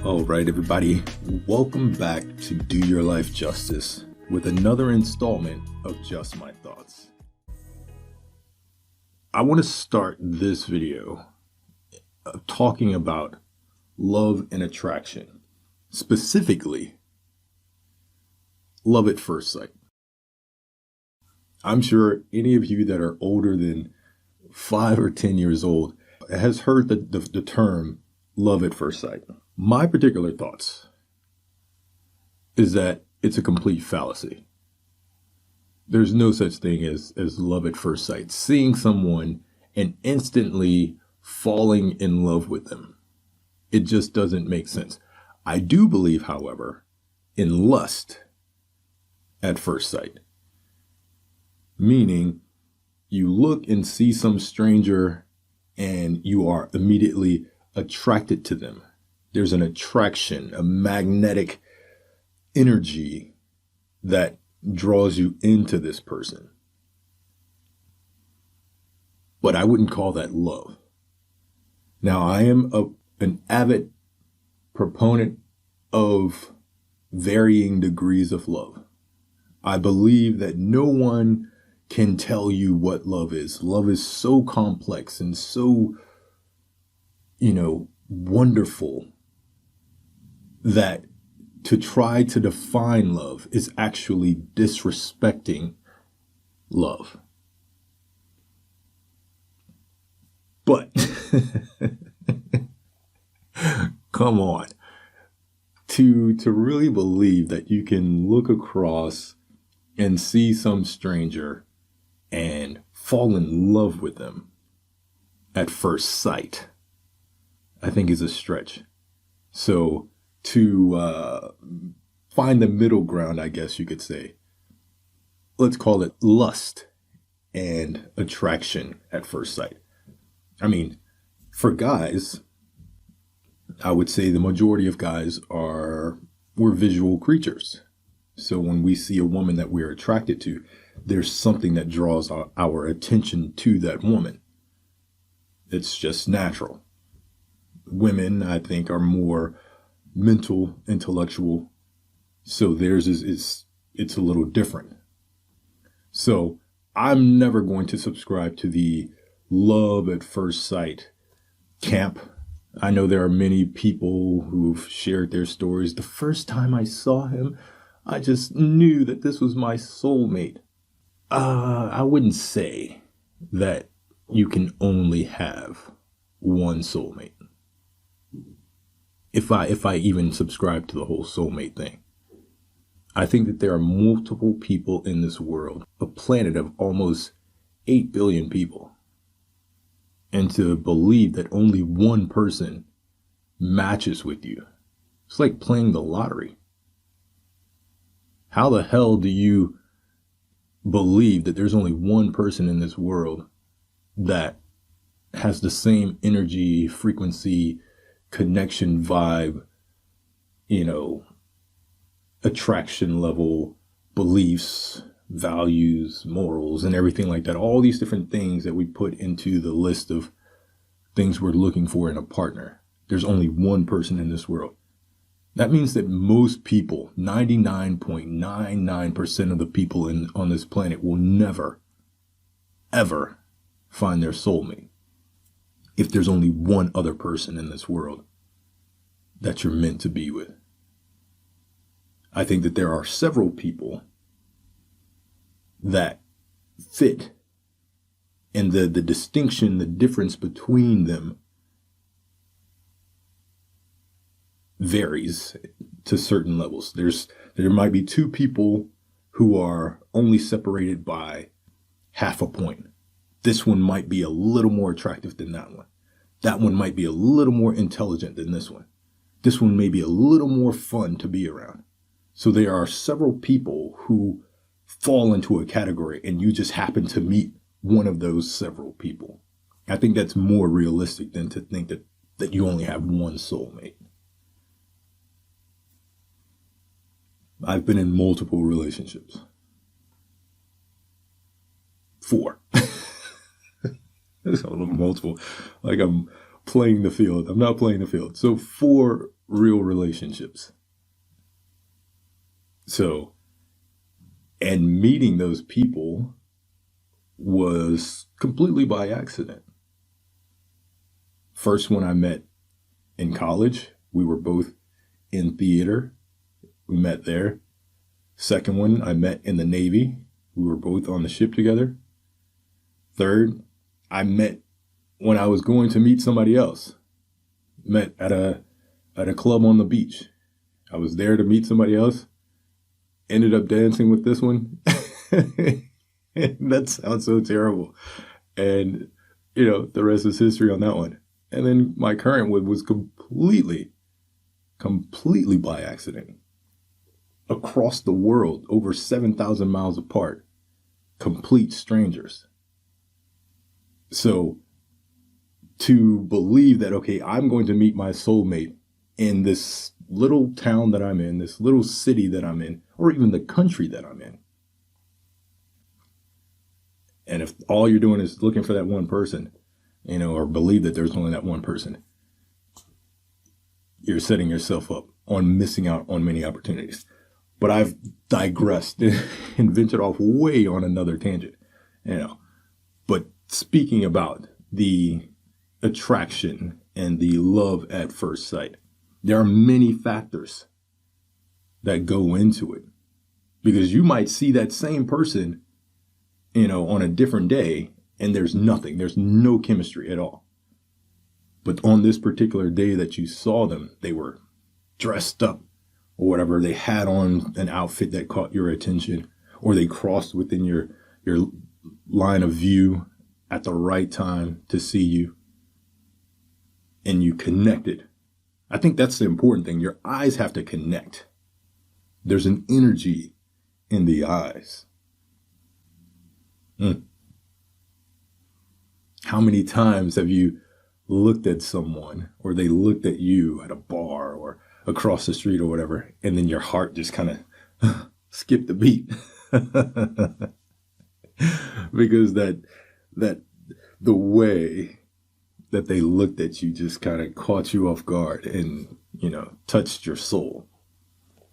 All right, everybody, welcome back to Do Your Life Justice with another installment of Just My Thoughts. I want to start this video talking about love and attraction, specifically love at first sight. I'm sure any of you that are older than 5 or 10 years old has heard the term love at first sight. My particular thoughts is that it's a complete fallacy. There's no such thing as love at first sight. Seeing someone and instantly falling in love with them. It just doesn't make sense. I do believe, however, in lust at first sight. Meaning you look and see some stranger and you are immediately attracted to them. There's an attraction, a magnetic energy that draws you into this person. But I wouldn't call that love. Now, I am an avid proponent of varying degrees of love. I believe that no one can tell you what love is. Love is so complex and so, wonderful that to try to define love is actually disrespecting love. But come on, to really believe that you can look across and see some stranger and fall in love with them at first sight, I think is a stretch. So to find the middle ground, I guess you could say, let's call it lust and attraction at first sight. I mean, for guys, I would say the majority of guys we're visual creatures. So when we see a woman that we're attracted to, there's something that draws our attention to that woman. It's just natural. Women, I think, are more mental, intellectual. So theirs it's a little different. So I'm never going to subscribe to the love at first sight camp. I know there are many people who've shared their stories. The first time I saw him, I just knew that this was my soulmate. I wouldn't say that you can only have one soulmate. If I even subscribe to the whole soulmate thing. I think that there are multiple people in this world, a planet of almost 8 billion people. And to believe that only one person matches with you, it's like playing the lottery. How the hell do you believe that there's only one person in this world that has the same energy, frequency, connection, vibe, attraction level, beliefs, values, morals, and everything like that. All these different things that we put into the list of things we're looking for in a partner. There's only one person in this world. That means that most people, 99.99% of the people on this planet will never, ever find their soulmate. If there's only one other person in this world that you're meant to be with. I think that there are several people that fit, and the distinction, the difference between them varies to certain levels. There might be two people who are only separated by half a point. This one might be a little more attractive than that one. That one might be a little more intelligent than this one. This one may be a little more fun to be around. So there are several people who fall into a category and you just happen to meet one of those several people. I think that's more realistic than to think that you only have one soulmate. I've been in multiple relationships. 4. Multiple, like I'm playing the field. I'm not playing the field. So 4 real relationships. So, and meeting those people was completely by accident. First one I met in college, we were both in theater. We met there. Second one I met in the Navy. We were both on the ship together. Third, I met when I was going to meet somebody else. Met at a club on the beach. I was there to meet somebody else. Ended up dancing with this one. That sounds so terrible. And, the rest is history on that one. And then my current one was completely by accident. Across the world, over 7,000 miles apart. Complete strangers. So to believe that, okay, I'm going to meet my soulmate in this little town that I'm in, this little city that I'm in, or even the country that I'm in. And if all you're doing is looking for that one person, or believe that there's only that one person, you're setting yourself up on missing out on many opportunities. But I've digressed and ventured off way on another tangent, But speaking about the attraction and the love at first sight, there are many factors that go into it. Because you might see that same person, on a different day, and there's no chemistry at all. But on this particular day that you saw them, they were dressed up or whatever. They had on an outfit that caught your attention, or they crossed within your line of view at the right time to see you, and you connected. I think that's the important thing. Your eyes have to connect. There's an energy in the eyes. How many times have you looked at someone, or they looked at you at a bar or across the street or whatever, and then your heart just kind of skipped a beat? Because that the way that they looked at you just kind of caught you off guard and, touched your soul.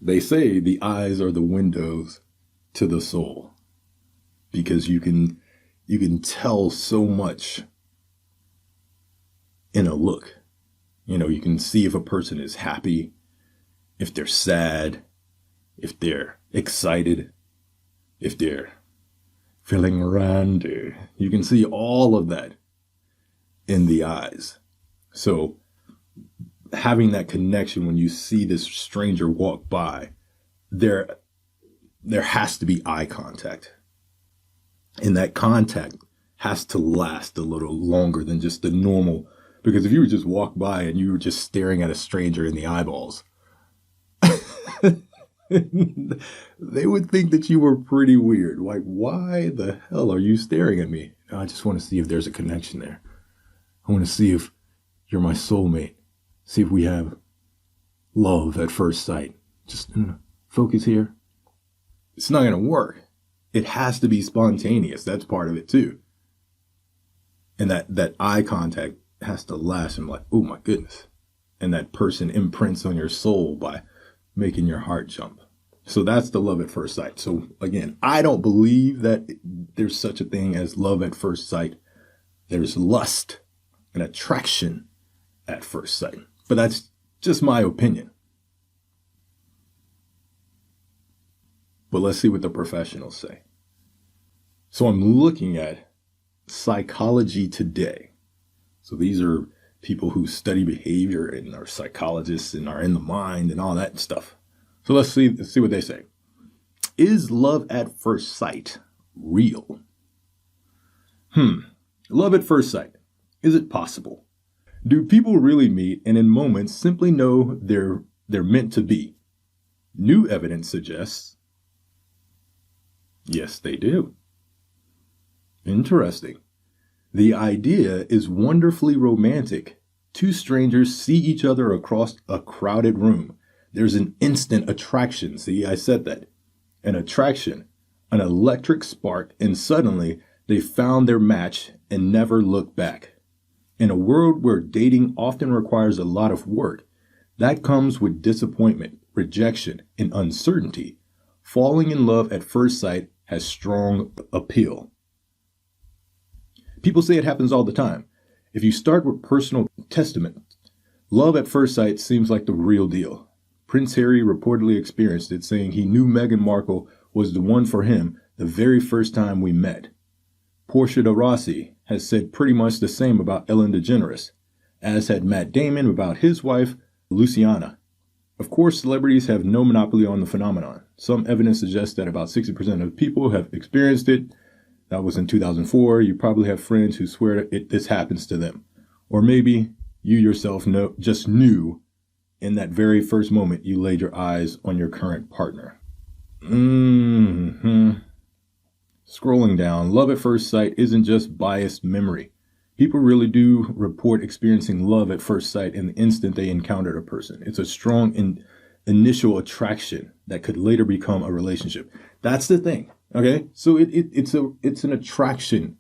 They say the eyes are the windows to the soul, because you can tell so much in a look. You can see if a person is happy, if they're sad, if they're excited, if they're feeling randy. You can see all of that in the eyes. So having that connection when you see this stranger walk by, there has to be eye contact. And that contact has to last a little longer than just the normal. Because if you would just walk by and you were just staring at a stranger in the eyeballs, they would think that you were pretty weird. Like, why the hell are you staring at me? I just want to see if there's a connection there. I want to see if you're my soulmate. See if we have love at first sight. Just focus here. It's not going to work. It has to be spontaneous. That's part of it too. And that eye contact has to last. I'm like, oh my goodness. And that person imprints on your soul by making your heart jump. So that's the love at first sight. So again, I don't believe that there's such a thing as love at first sight. There's lust and attraction at first sight. But that's just my opinion. But let's see what the professionals say. So I'm looking at Psychology Today. So these are people who study behavior and are psychologists and are in the mind and all that stuff. So let's see what they say. Is love at first sight real? Love at first sight. Is it possible? Do people really meet and in moments simply know they're meant to be? New evidence suggests yes, they do. Interesting. The idea is wonderfully romantic. Two strangers see each other across a crowded room. There's an instant attraction. See, I said that. An attraction, an electric spark, and suddenly they found their match and never looked back. In a world where dating often requires a lot of work, That comes with disappointment, rejection, and uncertainty. Falling in love at first sight has strong appeal. People say it happens all the time. If you start with personal testament, love at first sight seems like the real deal. Prince Harry reportedly experienced it, saying he knew Meghan Markle was the one for him the very first time we met. Portia de Rossi has said pretty much the same about Ellen DeGeneres, as had Matt Damon about his wife, Luciana. Of course, celebrities have no monopoly on the phenomenon. Some evidence suggests that about 60% of people have experienced it. That was in 2004. You probably have friends who swear this happens to them. Or maybe you yourself just knew in that very first moment you laid your eyes on your current partner. Scrolling down, love at first sight isn't just biased memory. People really do report experiencing love at first sight in the instant they encountered a person. It's a strong initial attraction that could later become a relationship. That's the thing, okay? So it's an attraction,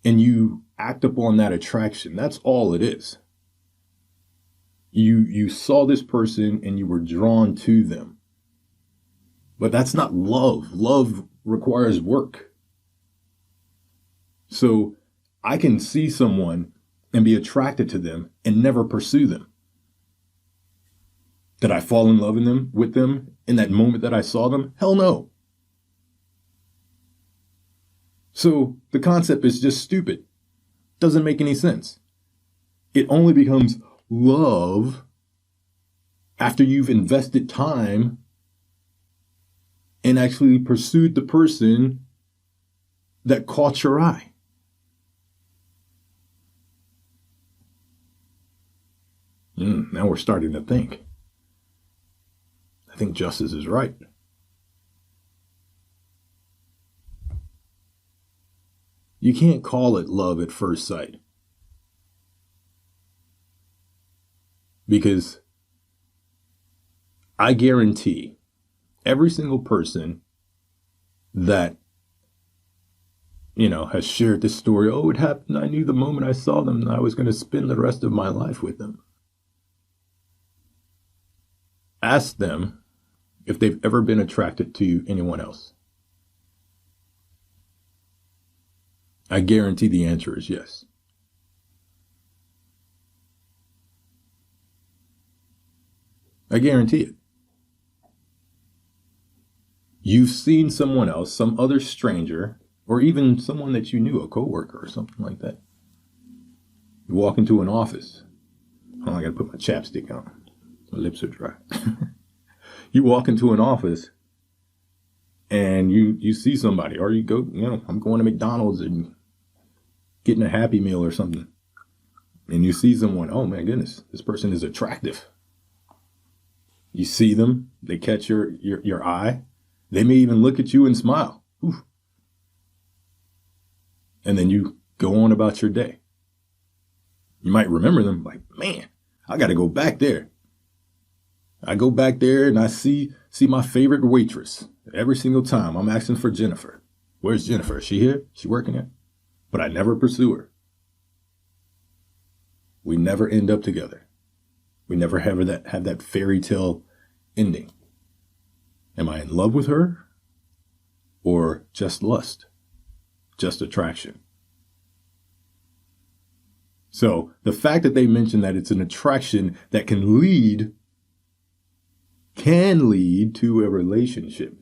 and you act upon that attraction. That's all it is. You saw this person and you were drawn to them. But that's not love. Love requires work. So I can see someone and be attracted to them and never pursue them. Did I fall in love with them in that moment that I saw them? Hell no. So the concept is just stupid. Doesn't make any sense. It only becomes love after you've invested time and actually pursued the person that caught your eye. Now we're starting to think. I think Justice is right. You can't call it love at first sight. Because I guarantee every single person that, has shared this story, oh, it happened, I knew the moment I saw them that I was going to spend the rest of my life with them. Ask them if they've ever been attracted to anyone else. I guarantee the answer is yes. I guarantee it. You've seen someone else, some other stranger, or even someone that you knew, a coworker or something like that. You walk into an office. Oh, I gotta put my chapstick on. My lips are dry. You walk into an office and you see somebody, or you go, I'm going to McDonald's and getting a Happy Meal or something. And you see someone, oh my goodness, this person is attractive. You see them, they catch your eye. They may even look at you and smile. Oof. And then you go on about your day. You might remember them like, man, I got to go back there. I go back there and I see my favorite waitress. Every single time I'm asking for Jennifer. Where's Jennifer? Is she here? Is she working here? But I never pursue her. We never end up together. We never have that fairy tale ending. Am I in love with her? Or just lust? Just attraction? So the fact that they mention that it's an attraction that can lead to a relationship,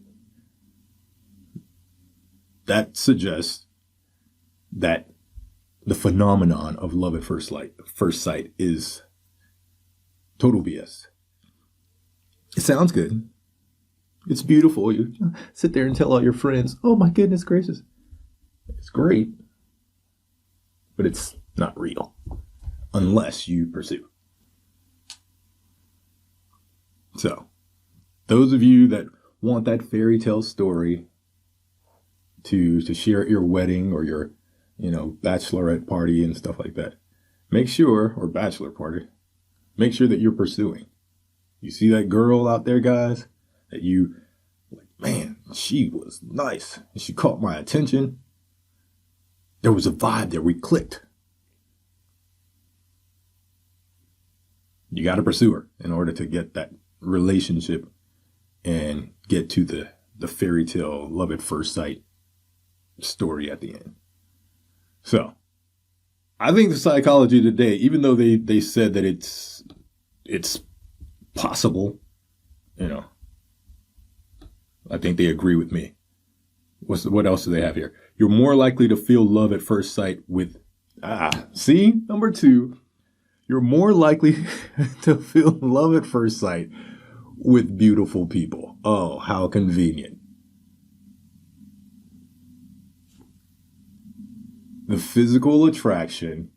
that suggests that the phenomenon of love at first sight is total BS. It sounds good. It's beautiful. You sit there and tell all your friends, oh my goodness gracious. It's great. But it's not real. Unless you pursue. So, those of you that want that fairy tale story to share at your wedding or your, bachelorette party and stuff like that, make sure, or bachelor party, make sure that you're pursuing. You see that girl out there, guys, that you, like, man, she was nice. And she caught my attention. There was a vibe there. We clicked. You got to pursue her in order to get that relationship and get to the fairy tale love at first sight story at the end. So I think the psychology today, even though they said that it's possible, I think they agree with me. What else do they have here? You're more likely to feel love at first sight with, number 2, you're more likely to feel love at first sight with beautiful people. Oh, how convenient. The physical attraction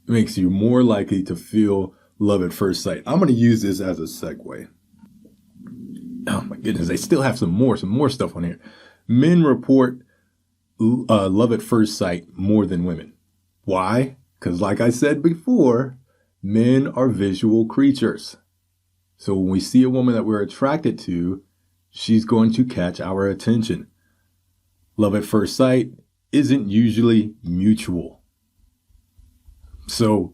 makes you more likely to feel love at first sight. I'm going to use this as a segue. Oh my goodness, they still have some more stuff on here. Men report love at first sight more than women. Why? Because like I said before, men are visual creatures. So when we see a woman that we're attracted to, she's going to catch our attention. Love at first sight isn't usually mutual. So,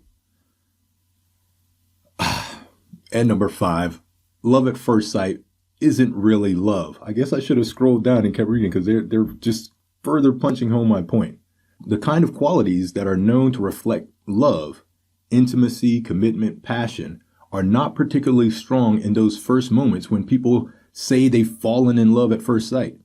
and number 5, love at first sight isn't really love. I guess I should have scrolled down and kept reading because they're just further punching home my point. The kind of qualities that are known to reflect love, intimacy, commitment, passion, are not particularly strong in those first moments when people say they've fallen in love at first sight.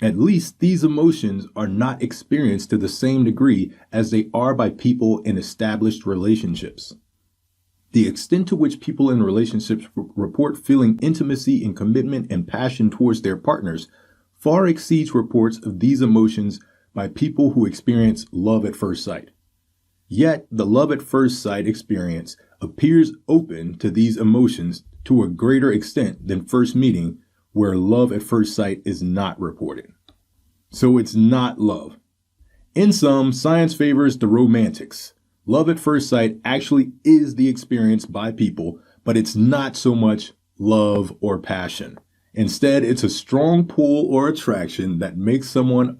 At least these emotions are not experienced to the same degree as they are by people in established relationships. The extent to which people in relationships report feeling intimacy and commitment and passion towards their partners far exceeds reports of these emotions by people who experience love at first sight. Yet, the love at first sight experience appears open to these emotions to a greater extent than first meeting, where love at first sight is not reported. So it's not love. In sum, science favors the romantics. Love at first sight actually is the experience by people, but it's not so much love or passion. Instead, it's a strong pull or attraction that makes someone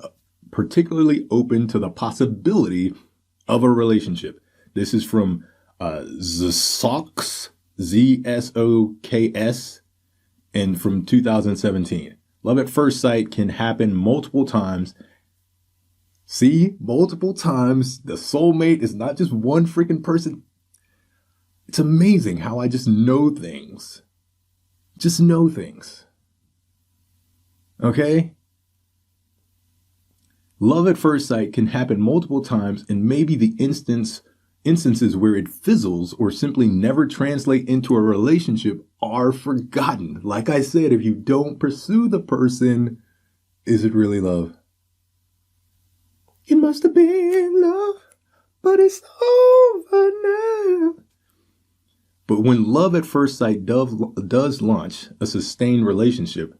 particularly open to the possibility of a relationship. This is from Zoks, Zoks, and from 2017. Love at first sight can happen multiple times. See, multiple times. The soulmate is not just one freaking person. It's amazing how I just know things. Just know things. Okay? Love at first sight can happen multiple times, and maybe the instances where it fizzles or simply never translate into a relationship are forgotten. Like I said, if you don't pursue the person, is it really love? It must have been love, but it's over now. But when love at first sight does launch a sustained relationship,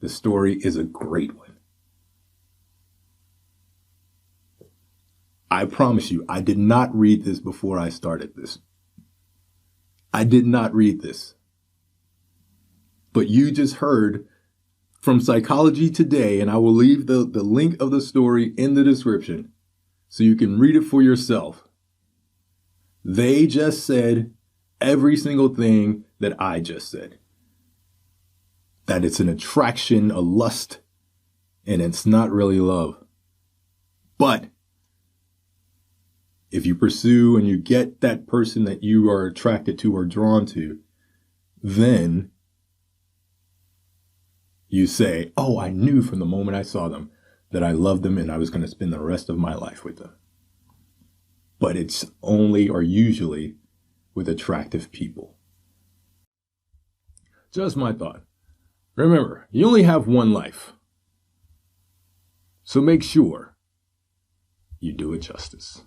the story is a great one. I promise you, I did not read this before I started this. I did not read this. But you just heard from Psychology Today, and I will leave the link of the story in the description so you can read it for yourself. They just said every single thing that I just said. That it's an attraction, a lust, and it's not really love. But if you pursue and you get that person that you are attracted to or drawn to, then you say, oh, I knew from the moment I saw them that I loved them and I was going to spend the rest of my life with them. But it's only or usually with attractive people. Just my thought. Remember, you only have one life. So make sure you do it justice.